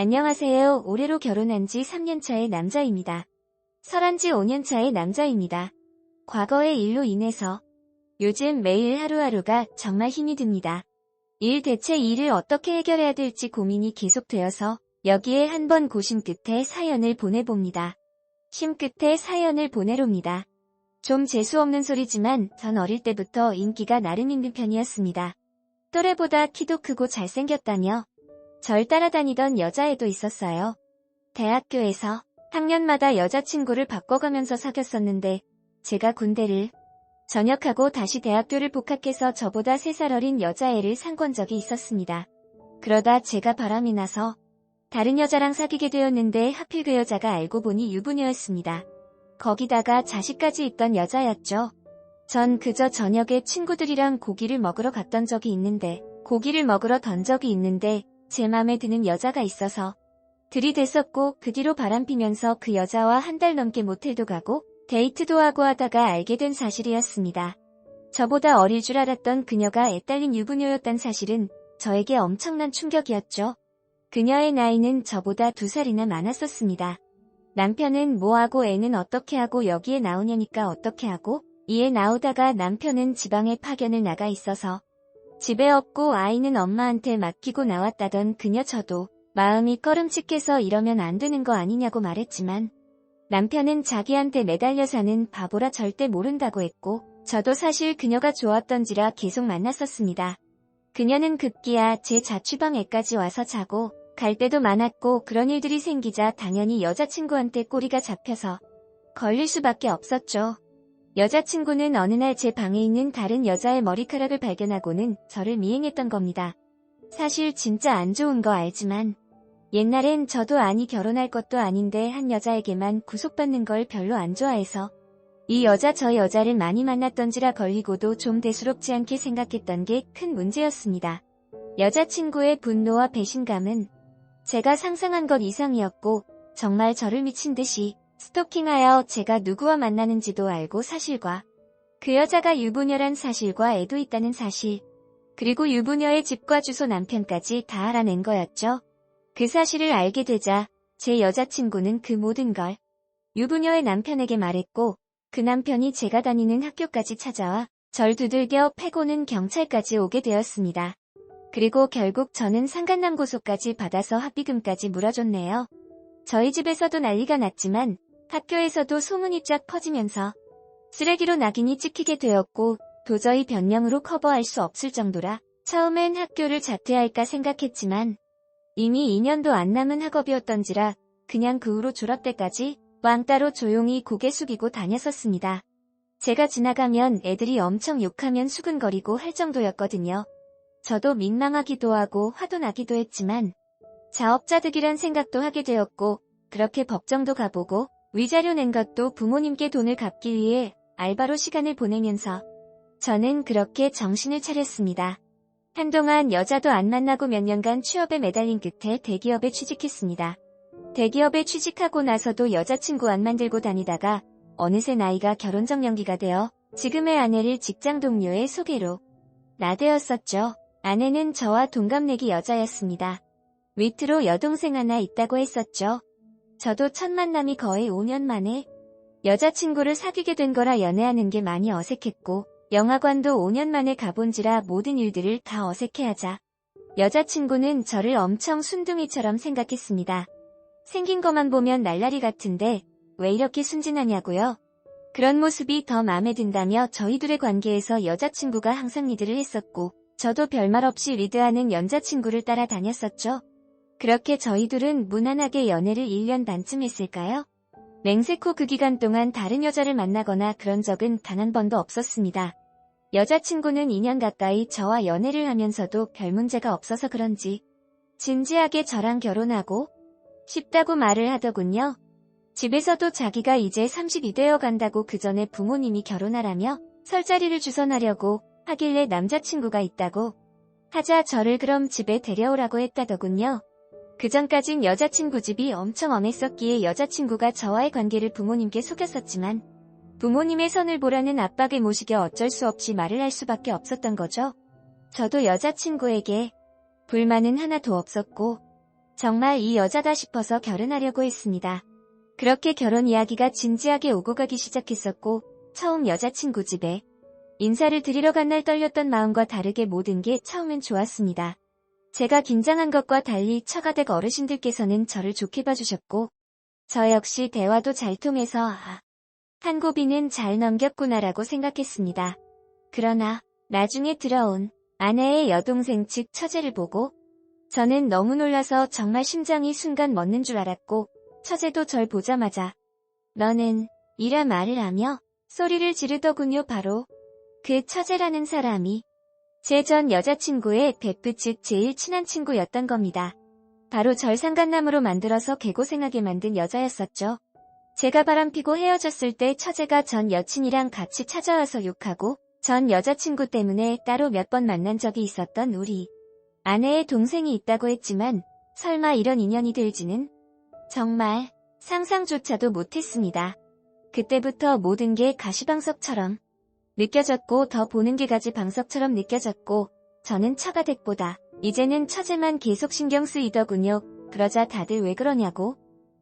안녕하세요. 올해로 결혼한 지 3년 차의 남자입니다. 설한 지 5년 차의 남자입니다. 과거의 일로 인해서 요즘 매일 하루하루가 정말 힘이 듭니다. 대체 일을 어떻게 해결해야 될지 고민이 계속되어서 여기에 한번 고심 끝에 사연을 보내봅니다. 심 끝에 사연을 보내봅니다. 좀 재수없는 소리지만 전 어릴 때부터 인기가 나름 있는 편이었습니다. 또래보다 키도 크고 잘생겼다며 절 따라다니던 여자애도 있었어요. 대학교에서 학년마다 여자친구를 바꿔가면서 사귀었었는데 제가 군대를 전역하고 다시 대학교를 복학해서 저보다 3살 어린 여자애를 상관 적이 있었습니다. 그러다 제가 바람이 나서 다른 여자랑 사귀게 되었는데 하필 그 여자가 알고 보니 유부녀였습니다. 거기다가 자식까지 있던 여자였죠. 전 그저 저녁에 친구들이랑 고기를 먹으러 갔던 적이 있는데 제 맘에 드는 여자가 있어서 들이댔었고 그 뒤로 바람피면서 그 여자와 한 달 넘게 모텔도 가고 데이트도 하고 하다가 알게 된 사실이었습니다. 저보다 어릴 줄 알았던 그녀가 애딸린 유부녀였단 사실은 저에게 엄청난 충격이었죠. 그녀의 나이는 저보다 2살이나 많았었습니다. 남편은 뭐하고 애는 어떻게 하고 여기에 나오냐니까 어떻게 하고 이에 나오다가 남편은 지방에 파견을 나가 있어서 집에 없고 아이는 엄마한테 맡기고 나왔다던 그녀. 저도 마음이 꺼름칙해서 이러면 안 되는 거 아니냐고 말했지만 남편은 자기한테 매달려 사는 바보라 절대 모른다고 했고 저도 사실 그녀가 좋았던지라 계속 만났었습니다. 그녀는 급기야 제 자취방에까지 와서 자고 갈 때도 많았고 그런 일들이 생기자 당연히 여자친구한테 꼬리가 잡혀서 걸릴 수밖에 없었죠. 여자친구는 어느 날 제 방에 있는 다른 여자의 머리카락을 발견하고는 저를 미행했던 겁니다. 사실 진짜 안 좋은 거 알지만 옛날엔 저도 아니 결혼할 것도 아닌데 한 여자에게만 구속받는 걸 별로 안 좋아해서 이 여자 저 여자를 많이 만났던지라 걸리고도 좀 대수롭지 않게 생각했던 게 큰 문제였습니다. 여자친구의 분노와 배신감은 제가 상상한 것 이상이었고 정말 저를 미친 듯이 스토킹하여 제가 누구와 만나는지도 알고 사실과 그 여자가 유부녀란 사실과 애도 있다는 사실 그리고 유부녀의 집과 주소 남편까지 다 알아낸 거였죠. 그 사실을 알게 되자 제 여자친구는 그 모든 걸 유부녀의 남편에게 말했고 그 남편이 제가 다니는 학교까지 찾아와 절 두들겨 패고는 경찰까지 오게 되었습니다. 그리고 결국 저는 상간남 고소까지 받아서 합의금까지 물어줬네요. 저희 집에서도 난리가 났지만 학교에서도 소문이 쫙 퍼지면서 쓰레기로 낙인이 찍히게 되었고 도저히 변명으로 커버할 수 없을 정도라 처음엔 학교를 자퇴할까 생각했지만 이미 2년도 안 남은 학업이었던지라 그냥 그 후로 졸업 때까지 왕따로 조용히 고개 숙이고 다녔었습니다. 제가 지나가면 애들이 엄청 욕하면 수근거리고 할 정도였거든요. 저도 민망하기도 하고 화도 나기도 했지만 자업자득이란 생각도 하게 되었고 그렇게 법정도 가보고 위자료 낸 것도 부모님께 돈을 갚기 위해 알바로 시간을 보내면서 저는 그렇게 정신을 차렸습니다. 한동안 여자도 안 만나고 몇 년간 취업에 매달린 끝에 대기업에 취직했습니다. 대기업에 취직하고 나서도 여자친구 안 만들고 다니다가 어느새 나이가 결혼정년기가 되어 지금의 아내를 직장 동료의 소개로 나대었었죠. 아내는 저와 동갑내기 여자였습니다. 밑으로 여동생 하나 있다고 했었죠. 저도 첫 만남이 거의 5년 만에 여자친구를 사귀게 된 거라 연애하는 게 많이 어색했고 영화관도 5년 만에 가본지라 모든 일들을 다 어색해하자 여자친구는 저를 엄청 순둥이처럼 생각했습니다. 생긴 것만 보면 날라리 같은데 왜 이렇게 순진하냐고요? 그런 모습이 더 마음에 든다며 저희 둘의 관계에서 여자친구가 항상 리드를 했었고 저도 별말 없이 리드하는 여자친구를 따라다녔었죠. 그렇게 저희 둘은 무난하게 연애를 1년 반쯤 했을까요? 맹세코 그 기간 동안 다른 여자를 만나거나 그런 적은 단 한 번도 없었습니다. 여자친구는 2년 가까이 저와 연애를 하면서도 별 문제가 없어서 그런지 진지하게 저랑 결혼하고 싶다고 말을 하더군요. 집에서도 자기가 이제 30이 되어 간다고 그 전에 부모님이 결혼하라며 설자리를 주선하려고 하길래 남자친구가 있다고 하자 저를 그럼 집에 데려오라고 했다더군요. 그전까진 여자친구 집이 엄청 엄했었기에 여자친구가 저와의 관계를 부모님께 속였었지만 부모님의 선을 보라는 압박에 모시겨 어쩔 수 없이 말을 할 수밖에 없었던 거죠. 저도 여자친구에게 불만은 하나도 없었고 정말 이 여자다 싶어서 결혼하려고 했습니다. 그렇게 결혼 이야기가 진지하게 오고 가기 시작했었고 처음 여자친구 집에 인사를 드리러 간 날 떨렸던 마음과 다르게 모든 게 처음엔 좋았습니다. 제가 긴장한 것과 달리 처가댁 어르신들께서는 저를 좋게 봐주셨고 저 역시 대화도 잘 통해서 한 고비는 잘 넘겼구나라고 생각했습니다. 그러나 나중에 들어온 아내의 여동생 측 처제를 보고 저는 너무 놀라서 정말 심장이 순간 멎는 줄 알았고 처제도 절 보자마자 너는 이라 말을 하며 소리를 지르더군요. 바로 그 처제라는 사람이 제 전 여자친구의 베프 즉 제일 친한 친구였던 겁니다. 바로 절 상간남으로 만들어서 개고생하게 만든 여자였었죠. 제가 바람피고 헤어졌을 때 처제가 전 여친이랑 같이 찾아와서 욕하고 전 여자친구 때문에 따로 몇 번 만난 적이 있었던 우리 아내의 동생이 있다고 했지만 설마 이런 인연이 될지는 정말 상상조차도 못했습니다. 그때부터 모든 게 가시방석처럼 느껴졌고 더 보는 게 가지방석처럼 느껴졌고 저는 처가댁보다 이제는 처제만 계속 신경 쓰이더군요. 그러자 다들 왜 그러냐고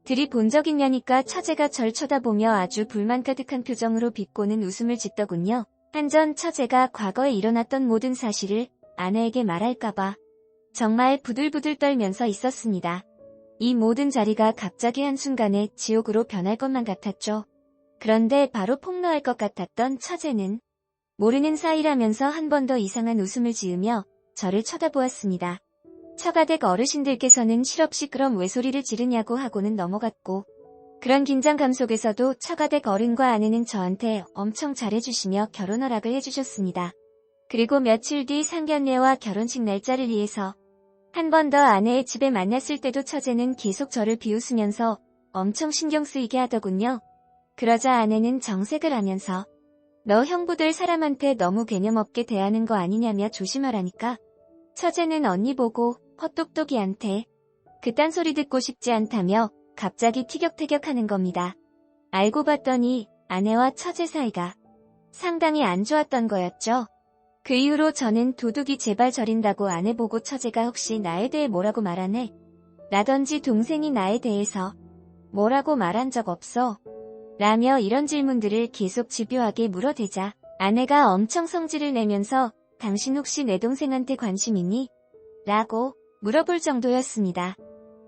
들이본 적 있냐니까 처제가 절 쳐다보며 아주 불만 가득한 표정으로 비꼬는 웃음을 짓더군요. 한전 처제가 과거에 일어났던 모든 사실을 아내에게 말할까봐 정말 부들부들 떨면서 있었습니다. 이 모든 자리가 갑자기 한순간에 지옥으로 변할 것만 같았죠. 그런데 바로 폭로할 것 같았던 처제는 모르는 사이라면서 한 번 더 이상한 웃음을 지으며 저를 쳐다보았습니다. 처가댁 어르신들께서는 실없이 그럼 왜 소리를 지르냐고 하고는 넘어갔고 그런 긴장감 속에서도 처가댁 어른과 아내는 저한테 엄청 잘해주시며 결혼 허락을 해주셨습니다. 그리고 며칠 뒤 상견례와 결혼식 날짜를 위해서 한 번 더 아내의 집에 만났을 때도 처제는 계속 저를 비웃으면서 엄청 신경 쓰이게 하더군요. 그러자 아내는 정색을 하면서 너 형부들 사람한테 너무 개념 없게 대하는 거 아니냐며 조심하라니까. 처제는 언니 보고 헛똑똑이한테 그딴 소리 듣고 싶지 않다며 갑자기 티격태격하는 겁니다. 알고 봤더니 아내와 처제 사이가 상당히 안 좋았던 거였죠. 그 이후로 저는 도둑이 제발 저린다고 아내 보고 처제가 혹시 나에 대해 뭐라고 말하네? 라던지 동생이 나에 대해서 뭐라고 말한 적 없어? 라며 이런 질문들을 계속 집요하게 물어대자 아내가 엄청 성질을 내면서 당신 혹시 내 동생한테 관심 있니? 라고 물어볼 정도였습니다.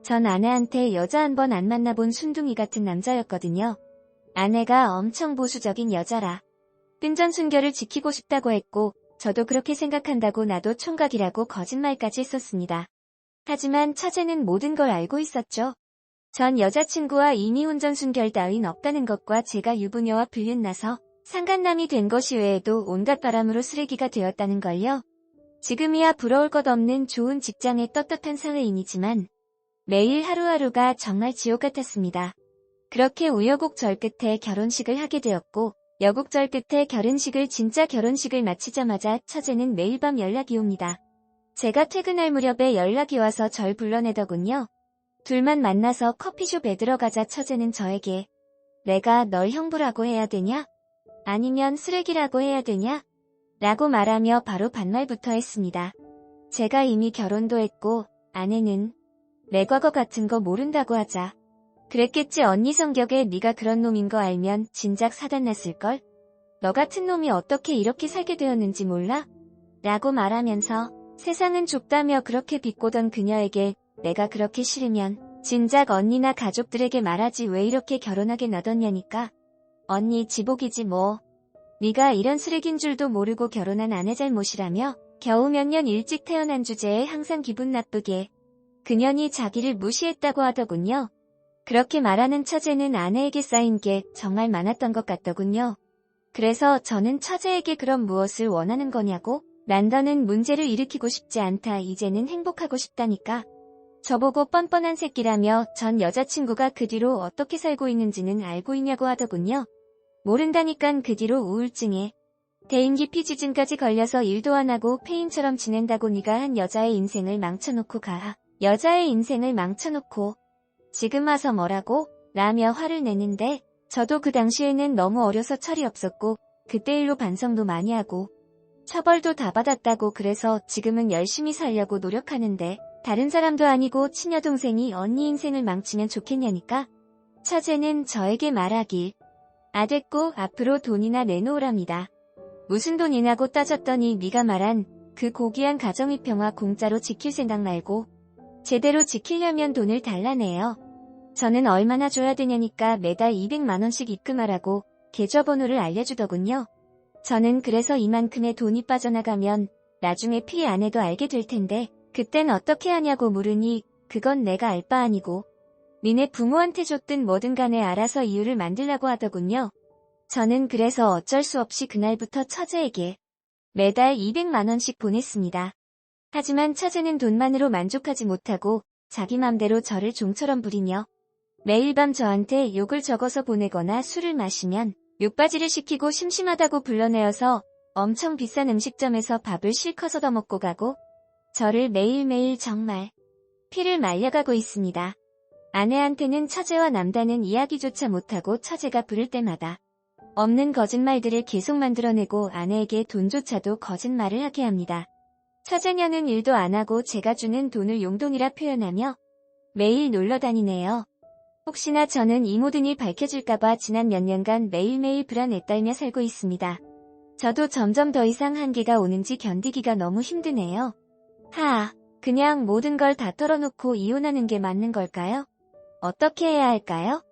전 아내한테 여자 한 번 안 만나본 순둥이 같은 남자였거든요. 아내가 엄청 보수적인 여자라 끈전 순결을 지키고 싶다고 했고 저도 그렇게 생각한다고 나도 총각이라고 거짓말까지 했었습니다. 하지만 처제는 모든 걸 알고 있었죠. 전 여자친구와 이미운전 순결 따윈 없다는 것과 제가 유부녀와 불륜나서 상간남이 된 것이 외에도 온갖 바람으로 쓰레기가 되었다는 걸요. 지금이야 부러울 것 없는 좋은 직장의 떳떳한 사회인이지만 매일 하루하루가 정말 지옥 같았습니다. 그렇게 우여곡절 끝에 결혼식을 하게 되었고 여곡절 끝에 결혼식을 진짜 결혼식을 마치자마자 처제는 매일 밤 연락이 옵니다. 제가 퇴근할 무렵에 연락이 와서 절 불러내더군요. 둘만 만나서 커피숍에 들어가자 처제는 저에게 내가 널 형부라고 해야 되냐? 아니면 쓰레기라고 해야 되냐? 라고 말하며 바로 반말부터 했습니다. 제가 이미 결혼도 했고 아내는 내 과거 같은 거 모른다고 하자. 그랬겠지 언니 성격에 네가 그런 놈인 거 알면 진작 사단났을걸? 너 같은 놈이 어떻게 이렇게 살게 되었는지 몰라? 라고 말하면서 세상은 좁다며 그렇게 비꼬던 그녀에게 내가 그렇게 싫으면 진작 언니나 가족들에게 말하지 왜 이렇게 결혼하게 놔뒀냐니까. 언니 지복이지 뭐. 네가 이런 쓰레기인 줄도 모르고 결혼한 아내 잘못이라며 겨우 몇 년 일찍 태어난 주제에 항상 기분 나쁘게 그년이 자기를 무시했다고 하더군요. 그렇게 말하는 처제는 아내에게 쌓인 게 정말 많았던 것 같더군요. 그래서 저는 처제에게 그럼 무엇을 원하는 거냐고? 난 더는 문제를 일으키고 싶지 않다. 이제는 행복하고 싶다니까. 저보고 뻔뻔한 새끼라며 전 여자친구가 그 뒤로 어떻게 살고 있는지는 알고 있냐고 하더군요. 모른다니깐 그 뒤로 우울증에 대인기 피지증까지 걸려서 일도 안 하고 폐인처럼 지낸다고 네가 한 여자의 인생을 망쳐놓고 가. 여자의 인생을 망쳐놓고 지금 와서 뭐라고? 라며 화를 내는데 저도 그 당시에는 너무 어려서 철이 없었고 그때 일로 반성도 많이 하고 처벌도 다 받았다고 그래서 지금은 열심히 살려고 노력하는데 다른 사람도 아니고 친여동생이 언니 인생을 망치면 좋겠냐니까. 처제는 저에게 말하길. 됐고 앞으로 돈이나 내놓으랍니다. 무슨 돈이냐고 따졌더니 네가 말한 그 고귀한 가정의 평화 공짜로 지킬 생각 말고 제대로 지키려면 돈을 달라네요. 저는 얼마나 줘야 되냐니까 매달 200만 원씩 입금하라고 계좌번호를 알려주더군요. 저는 그래서 이만큼의 돈이 빠져나가면 나중에 피해 안 해도 알게 될 텐데 그땐 어떻게 하냐고 물으니 그건 내가 알 바 아니고 니네 부모한테 줬든 뭐든 간에 알아서 이유를 만들라고 하더군요. 저는 그래서 어쩔 수 없이 그날부터 처제에게 매달 200만 원씩 보냈습니다. 하지만 처제는 돈만으로 만족하지 못하고 자기 맘대로 저를 종처럼 부리며 매일 밤 저한테 욕을 적어서 보내거나 술을 마시면 욕바지를 시키고 심심하다고 불러내어서 엄청 비싼 음식점에서 밥을 실컷 얻어먹고 가고 저를 매일매일 정말 피를 말려가고 있습니다. 아내한테는 처제와 남다는 이야기조차 못하고 처제가 부를 때마다 없는 거짓말들을 계속 만들어내고 아내에게 돈조차도 거짓말을 하게 합니다. 처제녀는 일도 안 하고 제가 주는 돈을 용돈이라 표현하며 매일 놀러 다니네요. 혹시나 저는 이 모든 일 밝혀질까봐 지난 몇 년간 매일매일 불안에 떨며 살고 있습니다. 저도 점점 더 이상 한계가 오는지 견디기가 너무 힘드네요. 그냥 모든 걸 다 털어놓고 이혼하는 게 맞는 걸까요? 어떻게 해야 할까요?